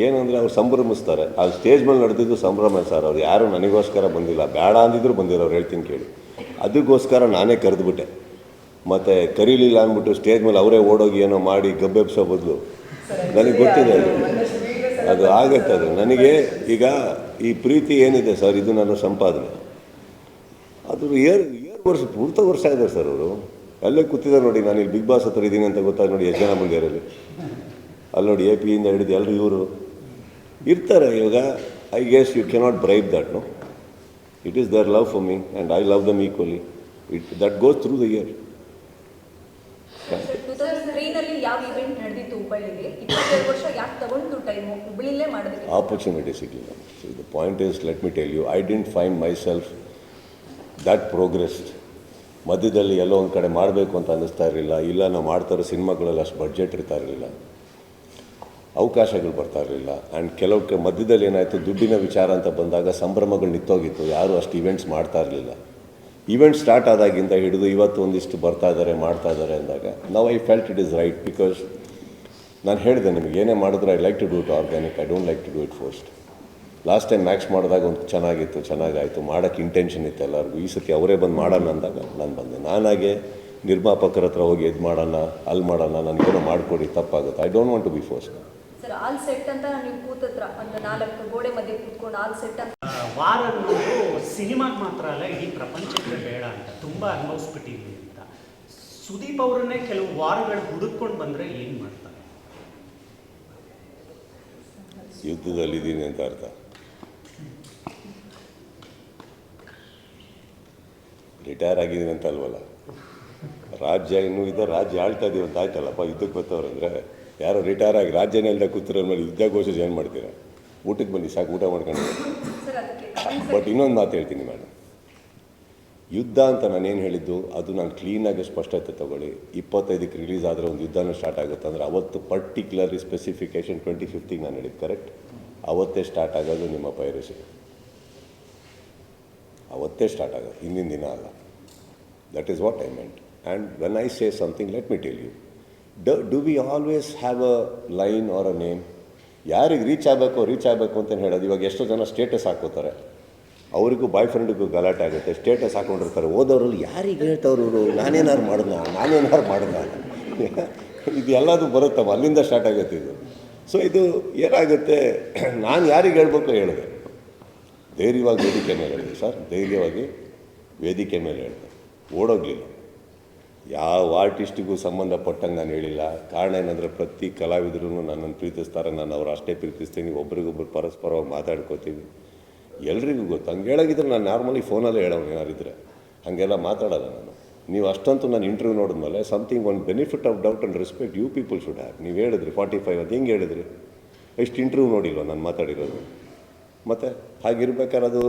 ಏನಂದರೆ ಅವ್ರು ಸಂಭ್ರಮಿಸ್ತಾರೆ. ಅಲ್ಲಿ ಸ್ಟೇಜ್ ಮೇಲೆ ನಡೆದಿದ್ದು ಸಂಭ್ರಮ ಸರ್. ಅವ್ರು ಯಾರು ನನಗೋಸ್ಕರ ಬಂದಿಲ್ಲ, ಬೇಡ ಅಂದಿದ್ರು ಬಂದಿರೋರು, ಹೇಳ್ತೀನಿ ಕೇಳಿ. ಅದಕ್ಕೋಸ್ಕರ ನಾನೇ ಕರೆದುಬಿಟ್ಟೆ. ಮತ್ತು ಕರೀಲಿಲ್ಲ ಅಂದ್ಬಿಟ್ಟು ಸ್ಟೇಜ್ ಮೇಲೆ ಅವರೇ ಓಡೋಗಿ ಏನೋ ಮಾಡಿ ಗಬ್ಬೆಬ್ಸೋ ಬದಲು, ನನಗೆ ಗೊತ್ತಿದೆ ಅದು ಆಗತ್ತೆ. ಅದು ನನಗೆ ಈಗ ಈ ಪ್ರೀತಿ ಏನಿದೆ ಸರ್, ಇದು ನನ್ನ ಸಂಪಾದನೆ. ಅದು ವರ್ಷ ಪೂರ್ತ ವರ್ಷ ಇದೆ ಸರ್. ಅವರು ಅಲ್ಲೇ ಕೂತಿದ್ದಾರೆ ನೋಡಿ. ನಾನು ಇಲ್ಲಿ ಬಿಗ್ ಬಾಸ್ ಹತ್ರ ಇದ್ದೀನಿ ಅಂತ ಗೊತ್ತಾಗ ನೋಡಿ ಎಷ್ಟು ಜನ ಬಂದಿರಲ್ಲಿ. ಅಲ್ಲಿ ನೋಡಿ AP ಇಂದ ಹಿಡಿದು ಎಲ್ಲರೂ ಇವರು ಇರ್ತಾರೆ. ಇವಾಗ I guess you cannot bribe that, no. It is there love for me and I love them equally. That goes through the year. 2003ನಲ್ಲಿ ಯಾವ ಇವೆಂಟ್ ನಡೆದಿತ್ತು ಹುಬ್ಬಳ್ಳಿಗೆ? 22 ವರ್ಷ ಯಾಕೆ ತಗೊಂಡು ಟೈಮು ಹುಬ್ಬಳ್ಳಿಲೇ ಮಾಡೋದಕ್ಕೆ? ಆಪರ್ಚುನಿಟಿ ಸಿಗಲಿಲ್ಲ. So the point is, let me tell you, I didn't find myself that progressed. ಮಧ್ಯದಲ್ಲಿ ಎಲ್ಲೋ ಒಂದು ಕಡೆ ಮಾಡಬೇಕು ಅಂತ ಅನ್ನಿಸ್ತಾ ಇರಲಿಲ್ಲ. ಇಲ್ಲ ನಾವು ಮಾಡ್ತಾರೋ ಸಿನಿಮಾಗಳಲ್ಲಿ ಅಷ್ಟು ಬಡ್ಜೆಟ್ ಇರ್ತಾ ಇರಲಿಲ್ಲ, ಅವಕಾಶಗಳು ಬರ್ತಾ ಇರಲಿಲ್ಲ. ಆ್ಯಂಡ್ ಕೆಲವು ಮಧ್ಯದಲ್ಲಿ ಏನಾಯಿತು, ದುಡ್ಡಿನ ವಿಚಾರ ಅಂತ ಬಂದಾಗ ಸಂಭ್ರಮಗಳು ನಿಂತೋಗಿತ್ತು. ಯಾರೂ ಅಷ್ಟು ಇವೆಂಟ್ಸ್ ಮಾಡ್ತಾ ಇರಲಿಲ್ಲ. ಇವೆಂಟ್ ಸ್ಟಾರ್ಟ್ ಆದಾಗಿಂದ ಹಿಡಿದು ಇವತ್ತು ಒಂದಿಷ್ಟು ಬರ್ತಾ ಇದ್ದಾರೆ, ಮಾಡ್ತಾ ಇದ್ದಾರೆ ಅಂದಾಗ ನಾವು I felt it is right. Because ನಾನು ಹೇಳಿದೆ ನಿಮಗೆ, ಏನೇ ಮಾಡಿದ್ರು I like to do it organic, I don't like to do it forced. Last time max ಮಾಡಿದಾಗ ಒಂದು ಚೆನ್ನಾಗಿತ್ತು, ಚೆನ್ನಾಗಾಯಿತು, ಮಾಡೋಕ್ಕೆ ಇಂಟೆನ್ಷನ್ ಇತ್ತು ಎಲ್ಲರಿಗೂ. ಈ ಸತಿ ಅವರೇ ಬಂದು ಮಾಡೋಣ ಅಂದಾಗ ನಾನು ಬಂದೆ. ನಾನಾಗೆ ನಿರ್ಮಾಪಕರ ಹತ್ರ ಹೋಗಿ ಇದು ಮಾಡೋಣ, ಅಲ್ಲಿ ಮಾಡೋಣ, ನನಗೇನೋ ಮಾಡಿಕೊಡಿ, ತಪ್ಪಾಗುತ್ತೆ. I don't want to be forced. Sir, all set ಅಂತ ನೀವು ಕೂತತ್ರ ಒಂದು 4 ಗೋಡೆ ಮಧ್ಯೆ ಕೂತ್ಕೊಂಡು ಆಲ್ ಸೆಟ್ ಅಂತ ವಾರ ಅನ್ನೋದು ಸಿನಿಮಾಗೆ ಮಾತ್ರ ಅಲ್ಲ, ಇಡೀ ಪ್ರಪಂಚಕ್ಕೆ ಬೇಡ ಅಂತ ತುಂಬ ಅನುಭವಿಸ್ಬಿಟ್ಟಿದ್ವಿ ಅಂತ. ಸುದೀಪ್ ಅವರನ್ನೇ ಕೆಲವು ವಾರಗಳು ಹುಡುಕೊಂಡು ಬಂದರೆ ಏನು ಮಾಡ್ತಾರೆ? ಯುದ್ಧದಲ್ಲಿದ್ದೀನಿ ಅಂತ ಅರ್ಥ. ರಿಟೈರ್ ಆಗಿದ್ದೀನಿ ಅಂತ ಅಲ್ವಲ್ಲ. ರಾಜ್ಯ ಇನ್ನೂ ಇದೆ, ರಾಜ್ಯ ಆಳ್ತಾ ಇದೀವಿ ಅಂತ ಆಯ್ತಲ್ಲಪ್ಪ. ಯುದ್ಧಕ್ಕೆ ಬರ್ತಾವ್ರಂದರೆ ಯಾರೋ ರಿಟೈರ್ ಆಗಿ ರಾಜ್ಯನೇ ಇಲ್ಲದೆ ಕೂತಿರೋ ಮೇಲೆ ಯುದ್ಧ ಘೋಷಿಸಿ ಏನು ಮಾಡ್ತೀರಾ? ಊಟಕ್ಕೆ ಬನ್ನಿ ಸಾಕು, ಊಟ ಮಾಡ್ಕೊಂಡು. ಬಟ್ ಇನ್ನೊಂದು ಮಾತು ಹೇಳ್ತೀನಿ ಮೇಡಮ್, ಯುದ್ಧ ಅಂತ ನಾನೇನು ಹೇಳಿದ್ದು ಅದು ನಾನು ಕ್ಲೀನಾಗಿ ಸ್ಪಷ್ಟತೆ ತೊಗೊಳ್ಳಿ. 25ಕ್ಕೆ ರಿಲೀಸ್ ಆದರೆ ಒಂದು ಯುದ್ಧನೂ ಸ್ಟಾರ್ಟ್ ಆಗುತ್ತೆ ಅಂದರೆ ಅವತ್ತು ಪರ್ಟಿಕ್ಯುಲರ್ಲಿ ಸ್ಪೆಸಿಫಿಕೇಷನ್ 25th ನಾನು ಹೇಳಿದ್ದು ಕರೆಕ್ಟ್. ಅವತ್ತೇ ಸ್ಟಾರ್ಟ್ ಆಗೋದು ನಿಮ್ಮ ಪೈರಸಿ, ಅವತ್ತೇ ಸ್ಟಾರ್ಟ್ ಆಗೋದು, ಹಿಂದಿನ ದಿನ ಅಲ್ಲ. That is what I meant. And when I say something, let me tell you, do we always have a line or a name? ಯಾರಿಗೆ ರೀಚ್ ಆಗಬೇಕು ಅಂತ ಹೇಳೋದು. ಇವಾಗ ಎಷ್ಟೋ ಜನ ಸ್ಟೇಟಸ್ ಹಾಕೋತಾರೆ, ಅವರಿಗೂ ಬಾಯ್ ಫ್ರೆಂಡಿಗೂ ಗಲಾಟೆ ಆಗುತ್ತೆ. ಸ್ಟೇಟಸ್ ಹಾಕೊಂಡಿರ್ತಾರೆ, ಓದೋರಲ್ಲಿ ಯಾರಿಗೆ ಹೇಳ್ತವ್ರು, ನಾನೇನಾರು ಮಾಡೋಣ ಇದು ಎಲ್ಲದೂ ಬರುತ್ತಮ್ಮ, ಅಲ್ಲಿಂದ ಸ್ಟಾರ್ಟ್ ಆಗುತ್ತೆ ಇದು. ಸೊ ಇದು ಏನಾಗುತ್ತೆ, ನಾನು ಯಾರಿಗೆ ಹೇಳ್ಬೇಕು ಹೇಳಿದೆ, ಧೈರ್ಯವಾಗಿ ವೇದಿಕೆ ಮೇಲೆ ಹೇಳಿದೆ ಸರ್, ಧೈರ್ಯವಾಗಿ ವೇದಿಕೆ ಮೇಲೆ ಹೇಳಿದೆ, ಓಡೋಗಲಿಲ್ಲ. ಯಾವ ಆರ್ಟಿಸ್ಟಿಗೂ ಸಂಬಂಧಪಟ್ಟಂಗೆ ನಾನು ಹೇಳಿಲ್ಲ. ಕಾರಣ ಏನಂದರೆ ಪ್ರತಿ ಕಲಾವಿದರೂ ನನ್ನನ್ನು ಪ್ರೀತಿಸ್ತಾರೆ, ನಾನು ಅವ್ರು ಅಷ್ಟೇ ಪ್ರೀತಿಸ್ತೀನಿ. ಒಬ್ರಿಗೊಬ್ರು ಪರಸ್ಪರವಾಗಿ ಮಾತಾಡ್ಕೋತೀವಿ, ಎಲ್ರಿಗೂ ಗೊತ್ತು. ಹಂಗೆ ಹೇಳೋಗಿದ್ರೆ ನಾನು ನಾರ್ಮಲಿ ಫೋನಲ್ಲೇ ಹೇಳೋನು ಯಾರಿದ್ರೆ, ಹಾಗೆಲ್ಲ ಮಾತಾಡೋಲ್ಲ ನಾನು. ನೀವು ಅಷ್ಟಂತೂ ನಾನು ಇಂಟರ್ವ್ಯೂ ನೋಡಿದ್ಮೇಲೆ ಸಮಥಿಂಗ್ ಒಂದು benefit of doubt and respect you people should have. ನೀವು ಹೇಳಿದ್ರಿ 45 ಅದು ಹೆಂಗೆ ಹೇಳಿದ್ರಿ? ಎಷ್ಟು ಇಂಟರ್ವ್ಯೂ ನೋಡಿಲ್ವ ನಾನು ಮಾತಾಡಿರೋದು? ಮತ್ತು ಹಾಗಿರ್ಬೇಕಾದ್ರೆ ಅದು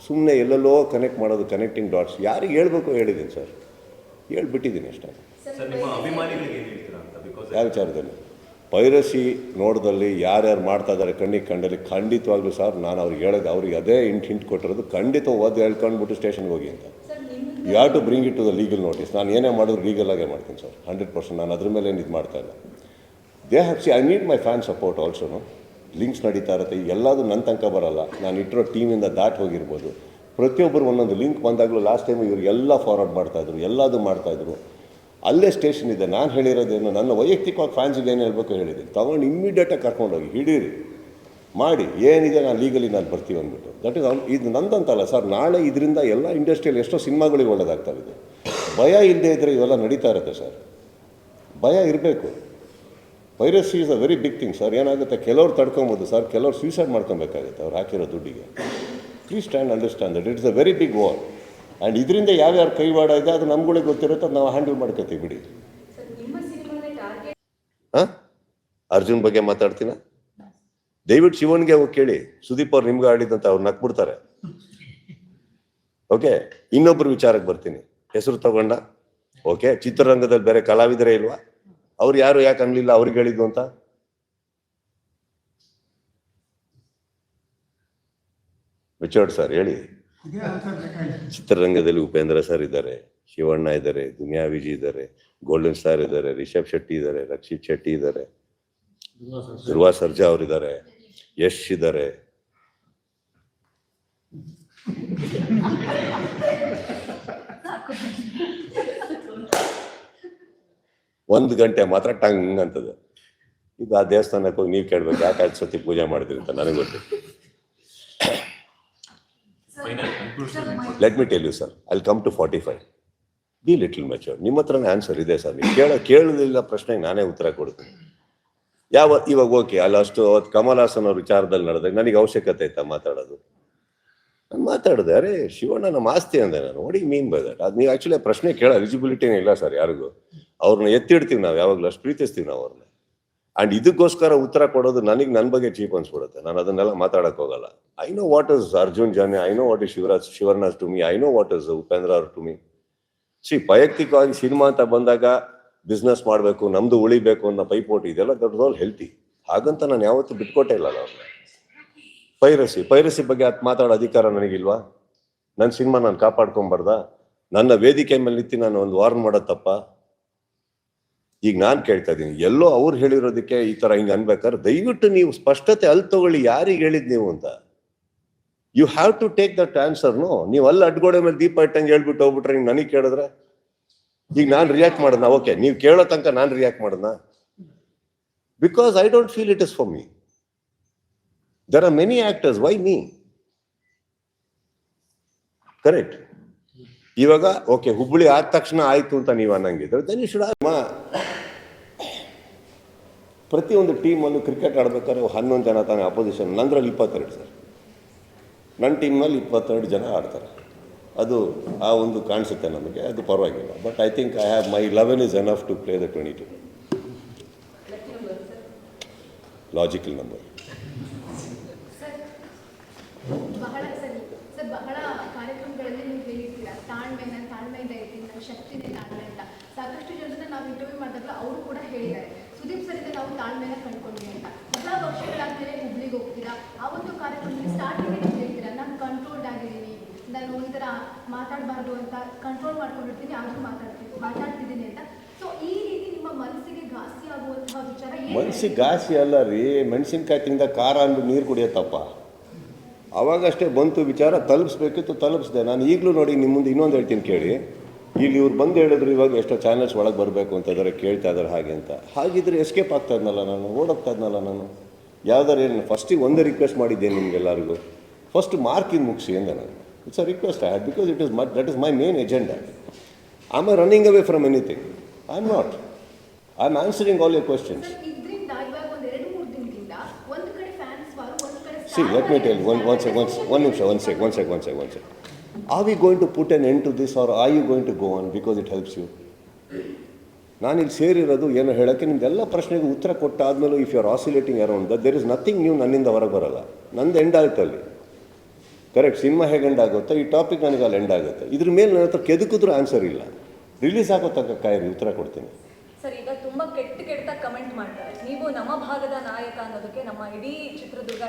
ಸುಮ್ಮನೆ ಎಲ್ಲೆಲ್ಲೋ ಕನೆಕ್ಟ್ ಮಾಡೋದು, ಕನೆಕ್ಟಿಂಗ್ ಡಾಟ್ಸ್. ಯಾರಿಗೆ ಹೇಳಬೇಕು ಹೇಳಿದ್ದೀನಿ ಸರ್, ಹೇಳ್ಬಿಟ್ಟಿದ್ದೀನಿ ಅಷ್ಟೇ. ಯಾವ ವಿಚಾರದಲ್ಲಿ? ಪೈರಸಿ ನೋಡ್ದಲ್ಲಿ ಯಾರ್ಯಾರು ಮಾಡ್ತಾ ಇದ್ದಾರೆ ಕಣ್ಣಿಗೆ ಕಂಡಲ್ಲಿ ಖಂಡಿತವಾಗ್ಲೂ ಸರ್ ನಾನು ಅವ್ರಿಗೆ ಹೇಳೋದು, ಅವ್ರಿಗೆ ಅದೇ ಹಿಂಟ್ ಕೊಟ್ಟಿರೋದು, ಖಂಡಿತ ಓದಿ ಹೇಳ್ಕೊಂಡ್ಬಿಟ್ಟು ಸ್ಟೇಷನ್ಗೆ ಹೋಗಿ ಅಂತ. You have to bring it to the legal notice. ನಾನು ಏನೇ ಮಾಡಿದ್ರು ಲೀಗಲಾಗೇ ಮಾಡ್ತೀನಿ ಸರ್, 100%. ನಾನು ಅದ್ರ ಮೇಲೆ ಏನು ಇದು ಮಾಡ್ತಾಯಿಲ್ಲ. They have see I need my fan support ಆಲ್ಸೋನು. ಲಿಂಕ್ಸ್ ನಡೀತಾ ಇರುತ್ತೆ, ಎಲ್ಲದೂ ನನ್ನ ತನಕ ಬರೋಲ್ಲ. ನಾನು ಇಟ್ಟಿರೋ ಟೀಮಿಂದ ದಾಟಿ ಹೋಗಿರ್ಬೋದು. ಪ್ರತಿಯೊಬ್ಬರು ಒಂದೊಂದು ಲಿಂಕ್ ಬಂದಾಗಲೂ ಲಾಸ್ಟ್ ಟೈಮ್ ಇವರಿಗೆಲ್ಲ ಫಾರ್ವರ್ಡ್ ಮಾಡ್ತಾಯಿದ್ರು, ಎಲ್ಲದೂ ಮಾಡ್ತಾಯಿದ್ರು. ಅಲ್ಲೇ ಸ್ಟೇಷನ್ ಇದೆ. ನಾನು ಹೇಳಿರೋದೇನು, ನನ್ನ ವೈಯಕ್ತಿಕವಾಗಿ ಫ್ಯಾನ್ಸಿಗೆ ಏನು ಹೇಳಬೇಕು ಹೇಳಿದ್ದೀನಿ. ತೊಗೊಂಡು ಇಮ್ಮಿಡಿಯೇಟಾಗಿ ಕರ್ಕೊಂಡೋಗಿ ಹಿಡೀರಿ, ಮಾಡಿ ಏನಿದೆ ನಾನು ಲೀಗಲಿ ನಾನು ಬರ್ತೀವಿ ಅಂದ್ಬಿಟ್ಟು. ದಟ್ ಈಸ್ ಇದು ನಂದಂತಲ್ಲ ಸರ್. ನಾಳೆ ಇದರಿಂದ ಎಲ್ಲ ಇಂಡಸ್ಟ್ರಿಯಲ್ಲಿ ಎಷ್ಟೋ ಸಿನಿಮಾಗಳಿಗೆ ಒಳ್ಳೆದಾಗ್ತಾ ಇದೆ. ಭಯ ಇಲ್ಲದೆ ಇದ್ದರೆ ಇವೆಲ್ಲ ನಡೀತಾ ಇರುತ್ತೆ ಸರ್. ಭಯ ಇರಬೇಕು. Piracy is a very big thing sir. ಏನಾಗುತ್ತೆ, ಕೆಲವ್ರು ತಡ್ಕೊಬೋದು ಸರ್, ಕೆಲವ್ರು ಸೂಸೈಡ್ ಮಾಡ್ಕೊಬೇಕಾಗುತ್ತೆ ಅವ್ರು ಹಾಕಿರೋ ದುಡ್ಡಿಗೆ. Please stand understand that it's a very big war. And ಇದರಿಂದ ಯಾವ್ಯಾರು ಕೈವಾಡ ಇದೆ ಅದು ನಮ್ಗಳಿಗೆ ಗೊತ್ತಿರುತ್ತೆ, ಅದು ನಾವು ಹ್ಯಾಂಡಲ್ ಮಾಡ್ಕೋತೀವಿ ಬಿಡಿ. ಹಾಂ, ಅರ್ಜುನ್ ಬಗ್ಗೆ ಮಾತಾಡ್ತೀನ? ದಯವಿಟ್ಟು ಶಿವನ್ಗೆ ಹೋಗಿ ಕೇಳಿ, ಸುದೀಪ್ ಅವ್ರು ನಿಮ್ಗೆ ಆಡಿದಂತ ಅವ್ರು ನಕ್ಬಿಡ್ತಾರೆ. ಓಕೆ, ಇನ್ನೊಬ್ಬರು ವಿಚಾರಕ್ಕೆ ಬರ್ತೀನಿ. ಹೆಸರು ತಗೊಂಡ ಓಕೆ, ಚಿತ್ರರಂಗದಲ್ಲಿ ಬೇರೆ ಕಲಾವಿದರೇ ಇಲ್ವಾ? ಅವ್ರು ಯಾರು ಯಾಕೆ ಅನ್ಲಿಲ್ಲ ಅವ್ರಿಗೆ ಹೇಳಿದ್ದು ಅಂತ? ರಿಚರ್ಡ್ ಸರ್ ಹೇಳಿ. ಚಿತ್ರರಂಗದಲ್ಲಿ ಉಪೇಂದ್ರ ಸರ್ ಇದ್ದಾರೆ, ಶಿವಣ್ಣ ಇದ್ದಾರೆ, ದುನಿಯಾ ವಿಜಯ್ ಇದ್ದಾರೆ, ಗೋಲ್ಡನ್ ಸ್ಟಾರ್ ಇದ್ದಾರೆ, ರಿಷಬ್ ಶೆಟ್ಟಿ ಇದ್ದಾರೆ, ರಕ್ಷಿತ್ ಶೆಟ್ಟಿ ಇದ್ದಾರೆ, ಧ್ರುವ ಸರ್ಜಾ ಅವರಿದ್ದಾರೆ, ಯಶ್ ಇದ್ದಾರೆ. ಒಂದು ಗಂಟೆ ಮಾತ್ರ ಟಂಗ್ ಅಂತದೆ. ಇದು ಆ ದೇವಸ್ಥಾನಕ್ಕೆ ಹೋಗಿ ನೀವು ಕೇಳ್ಬೇಕು ಯಾಕೆ 5 ಸತಿ ಪೂಜೆ ಮಾಡಿದ್ರಿ ಅಂತ ನನಗೆ ಗೊತ್ತಿಲ್ಲ. Let me tell you sir, I will come to 45. Be little mature. ನಿಮ್ಮ ಹತ್ರನೇ ಆನ್ಸರ್ ಇದೆ ಸರ್. ನೀವು ಕೇಳೋದಿಲ್ಲ ಪ್ರಶ್ನೆಗೆ ನಾನೇ ಉತ್ತರ ಕೊಡ್ತೀನಿ. ಇವಾಗ ಓಕೆ, ಅಲ್ಲ ಅಷ್ಟು ಅವತ್ತು ಕಮಲ್ ಹಾಸನ್ ಅವ್ರ ವಿಚಾರದಲ್ಲಿ ನಡೆದಾಗ ನನಗೆ ಅವಶ್ಯಕತೆ ಆಯ್ತಾ ಮಾತಾಡೋದು? ನಾನು ಮಾತಾಡಿದೆ, ಅರೆ ಶಿವಣ್ಣ ನಮ್ಮ ಆಸ್ತಿ ಅಂದೆ ನಾನು. ನೋಡಿ ಮೀನ್ ಬೈ ದಟ್. ಅದು ನೀವು ಆ್ಯಕ್ಚುಲಿ ಪ್ರಶ್ನೆ ಕೇಳೋ ಎಲಿಜಿಬಿಲಿಟಿನೇ ಇಲ್ಲ ಸರ್ ಯಾರಿಗೂ. ಅವ್ರನ್ನ ಎತ್ತಿಡ್ತೀವಿ ನಾವು, ಯಾವಾಗಲೂ ಅಷ್ಟು ಪ್ರೀತಿಸ್ತೀವಿ ನಾವು ಅವ್ರನ್ನ. ಆ್ಯಂಡ್ ಇದಕ್ಕೋಸ್ಕರ ಉತ್ತರ ಕೊಡೋದು ನನಗೆ ನನ್ನ ಬಗ್ಗೆ ಚೀಪ್ ಅನ್ಸ್ಬಿಡುತ್ತೆ. ನಾನು ಅದನ್ನೆಲ್ಲ ಮಾತಾಡೋಕೆ ಹೋಗಲ್ಲ. I know what is Arjun Janya, I know what is Shivaraj to me, I know what is Upendra ಅವ್ರ ಟು ಮೀ. ವೈಯಕ್ತಿಕವಾಗಿ ಸಿನಿಮಾ ಅಂತ ಬಂದಾಗ ಬಿಸ್ನೆಸ್ ಮಾಡಬೇಕು, ನಮ್ದು ಉಳಿಬೇಕು ಅನ್ನೋ ಪೈಪೋಟಿ, ಇದೆಲ್ಲ ದೊಡ್ಡ ಹೆಲ್ತಿ. ಹಾಗಂತ ನಾನು ಯಾವತ್ತೂ ಬಿಟ್ಕೊಟ್ಟೇ ಇಲ್ಲ ಅವ್ರನ್ನ. ಪೈರಸಿ ಬಗ್ಗೆ ಮಾತಾಡೋ ಅಧಿಕಾರ ನನಗಿಲ್ವಾ? ನನ್ನ ಸಿನಿಮಾ ನಾನು ಕಾಪಾಡ್ಕೊಂಬಾರ್ದ? ನನ್ನ ವೇದಿಕೆ ಮೇಲೆ ನಿಂತು ನಾನು ಒಂದು ವಾರ್ನ್ ಮಾಡೋದು ತಪ್ಪ? ಈಗ ನಾನು ಕೇಳ್ತಾ ಇದ್ದೀನಿ, ಎಲ್ಲೋ ಅವ್ರು ಹೇಳಿರೋದಕ್ಕೆ ಈ ಥರ ಹಿಂಗೆ ಅನ್ಬೇಕಾದ್ರೆ ದಯವಿಟ್ಟು ನೀವು ಸ್ಪಷ್ಟತೆ ಅಲ್ಲಿ ತಗೊಳ್ಳಿ, ಯಾರಿಗೆ ಹೇಳಿದ್ ನೀವು ಅಂತ. You have to take that ಆನ್ಸರ್ನು. ನೀವು ಅಲ್ಲಿ ಅಡ್ಗೋಡೆ ಮೇಲೆ ದೀಪ ಇಟ್ಟಂಗೆ ಹೇಳ್ಬಿಟ್ಟು ಹೋಗ್ಬಿಟ್ರೆ ಹಿಂಗೆ ನನಗೆ ಕೇಳಿದ್ರೆ ಈಗ ನಾನು ರಿಯಾಕ್ಟ್ ಮಾಡೋಣ? ಓಕೆ, ನೀವು ಕೇಳೋ ತನಕ ನಾನು ರಿಯಾಕ್ಟ್ ಮಾಡೋಣ? Because I don't feel it is for me. There are many actors, Y me? Correct. ಇವಾಗ ಓಕೆ, ಹುಬ್ಬಳ್ಳಿ ಆದ ತಕ್ಷಣ ಆಯ್ತು ಅಂತ ನೀವು ಅನ್ನಂಗಿದ್ರೆ ದೆನ್ ಯು ಶುಡ್ ಪ್ರತಿಯೊಂದು ಟೀಮಲ್ಲೂ ಕ್ರಿಕೆಟ್ ಆಡ್ಬೇಕಾದ್ರೆ 11 ಜನ ತಾನೇ ಅಪೋಸಿಷನ್. ನಂದ್ರಲ್ಲಿ 22 ಸರ್. ನನ್ನ ಟೀಮ್ನಲ್ಲಿ 22 ಜನ ಆಡ್ತಾರೆ. ಅದು ಆ ಒಂದು ಕಾಣಿಸುತ್ತೆ ನಮಗೆ, ಅದು ಪರವಾಗಿಲ್ಲ. But I think I have my 11 is enough to play the 22. Logical number. ಬಹಳ ಕಾರ್ಯಕ್ರಮಗಳಲ್ಲಿ ನೀವು ಹೇಳಿರ್ತೀರಾ ತಾಳ್ಮೆಯಿಂದ ಇರ್ತೀನಿ, ನನ್ನ ಶಕ್ತಿನೇ ತಾಳ್ಮೆ ಅಂತ. ಸಾಕಷ್ಟು ಜನರನ್ನ ನಾವು ಇಂಟರ್ವ್ಯೂ ಮಾಡಿದಾಗ ಅವರು ಕೂಡ ಹೇಳಿದ್ದಾರೆ, ಸುದೀಪ್ ಸರಿಂದ ನಾವು ತಾಳ್ಮೆನ ಕಂಡ್ಕೊಂಡ್ವಿ ಅಂತ. ಬಹಳ ವರ್ಷಗಳಾದ್ಮೇಲೆ ಹುಬ್ಳಿಗೆ ಹೋಗ್ತೀರಾ, ಆ ಒಂದು ಕಾರ್ಯಕ್ರಮದಲ್ಲಿ ಸ್ಟಾರ್ಟಿಂಗ್ ನೀವು ಹೇಳ್ತೀರಾ, ನಾನು ಕಂಟ್ರೋಲ್ಡ್ ಆಗಿದ್ದೀನಿ, ನಾನು ಈ ಥರ ಮಾತಾಡಬಾರ್ದು ಅಂತ ಕಂಟ್ರೋಲ್ ಮಾಡ್ಕೊಂಡಿರ್ತೀನಿ, ಆದರೂ ಮಾತಾಡ್ತಿದ್ದೀನಿ ಅಂತ. ಸೊ ಈ ರೀತಿ ನಿಮ್ಮ ಮನಸ್ಸಿಗೆ ಘಾಸಿ ಆಗುವಂತಹ ವಿಚಾರ ಮನಸ್ಸಿಗೆ ಘಾಸಿ ಅಲ್ಲ ರೀ, ಮೆಣಸಿನ್ಕಾಯಿ ತಿಂದ ಖಾರ ಅಂದು ನೀರು ಕುಡಿಯೋತ್ತಪ್ಪ. ಅವಾಗಷ್ಟೇ ಬಂತು ವಿಚಾರ, ತಲುಪಿಸ್ಬೇಕಿತ್ತು, ತಲುಪಿಸ್ದೆ. ನಾನು ಈಗಲೂ ನೋಡಿ ನಿಮ್ಮ ಮುಂದೆ ಇನ್ನೊಂದು ಹೇಳ್ತೀನಿ ಕೇಳಿ. ಇಲ್ಲಿ ಇವ್ರು ಬಂದು ಹೇಳಿದ್ರು ಇವಾಗ ಎಷ್ಟೋ ಚಾನಲ್ಸ್ ಒಳಗೆ ಬರಬೇಕು ಅಂತ ಇದ್ದಾರೆ, ಕೇಳ್ತಾ ಇದ್ದಾರೆ ಹಾಗೆ ಅಂತ. ಹಾಗಿದ್ರೆ ಎಸ್ಕೇಪ್ ಆಗ್ತಾ ಇದ್ನಲ್ಲ ನಾನು, ಓಡೋಗ್ತಾ ಇದ್ನಲ್ಲ ನಾನು. ಯಾವ್ದಾರು ಏನು ಫಸ್ಟಿಗೆ ಒಂದೇ ರಿಕ್ವೆಸ್ಟ್ ಮಾಡಿದ್ದೇನೆ ನಿಮಗೆಲ್ಲರಿಗೂ, ಫಸ್ಟ್ ಮಾರ್ಕಿಂಗ್ ಮುಗಿಸಿ ಅಂದೆ ನಾನು. It's a request I had, because that is my main agenda. I am running away from anything. I am not. I am answering all your questions. See, let me tell you, one second. Are we going to put an end to this, or are you going to go on because it helps you? ನಾನಿಲ್ಲಿ ಸೇರಿರೋದು ಏನೋ ಹೇಳೋಕ್ಕೆ, ನಿಮ್ದೆಲ್ಲ ಪ್ರಶ್ನೆಗೆ ಉತ್ತರ ಕೊಟ್ಟಾದ್ಮೇಲೂ if you are oscillating around that, there is nothing new ನನ್ನಿಂದ ಹೊರಗೆ ಬರಲ್ಲ. ನಂದು ಎಂಡ್ ಆಯ್ತು ಅಲ್ಲಿ. ಕರೆಕ್ಟ್. ಸಿನಿಮಾ ಹೇಗೆ ಎಂಡ್ ಆಗುತ್ತೋ ಈ ಟಾಪಿಕ್ ನನಗೆ ಅಲ್ಲಿ ಎಂಡ್ ಆಗುತ್ತೆ. ಇದ್ರ ಮೇಲೆ ನನ್ನ ಹತ್ರ ಕೆದಕಿದ್ರೂ ಆನ್ಸರ್ ಇಲ್ಲ. ರಿಲೀಸ್ ಆಗೋ ತನಕ ಕಾಯಿರಿ, ಉತ್ತರ ಕೊಡ್ತೀನಿ. ಸರ್, ಈಗ ತುಂಬ ಕೆಟ್ಟ ಕಮೆಂಟ್ ಮಾಡ್ತಾರೆ. ನೀವು ನಮ್ಮ ಭಾಗದ ನಾಯಕ ಅನ್ನೋದಕ್ಕೆ ನಮ್ಮ ಇಡೀ ಚಿತ್ರದುರ್ಗ